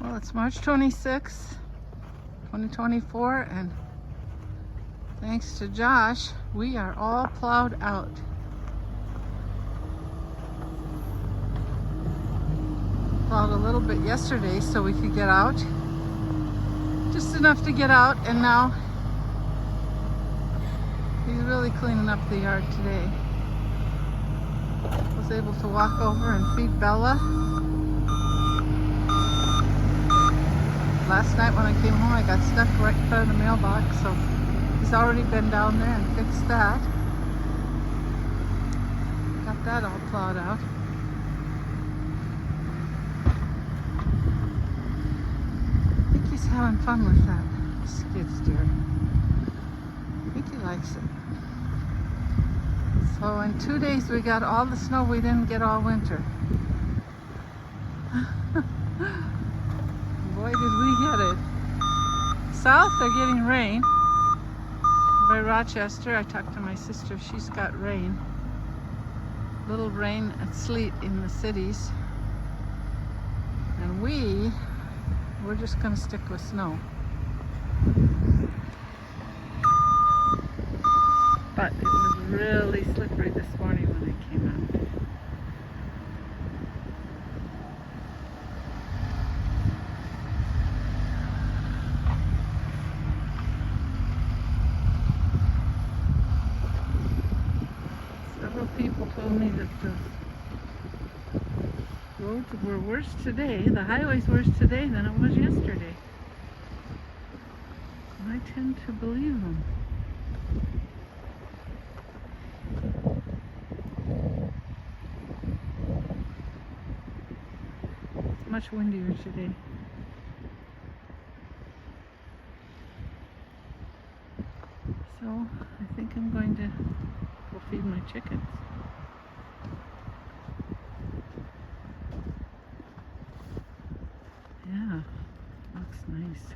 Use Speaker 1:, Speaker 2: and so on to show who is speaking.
Speaker 1: Well, it's March 26th, 2024, and thanks to Josh, we are all plowed out. Plowed a little bit yesterday so we could get out. Just enough to get out, and now he's really cleaning up the yard today. Was able to walk over and feed Bella. Last night when I came home, I got stuck right in front of the mailbox, so he's already been down there and fixed that. Got that all plowed out. I think he's having fun with that skid steer. I think he likes it. So in 2 days we got all the snow we didn't get all winter. Boy, did we get it. South, they're getting rain. By Rochester, I talked to my sister. She's got rain. Little rain and sleet in the cities. And we're just going to stick with snow. But it was really slippery this morning when I came out. Several people told me that the roads were worse today, the highway's worse today than it was yesterday. And I tend to believe them. It's much windier today. So I think I'm going to go feed my chickens. Yeah, looks nice.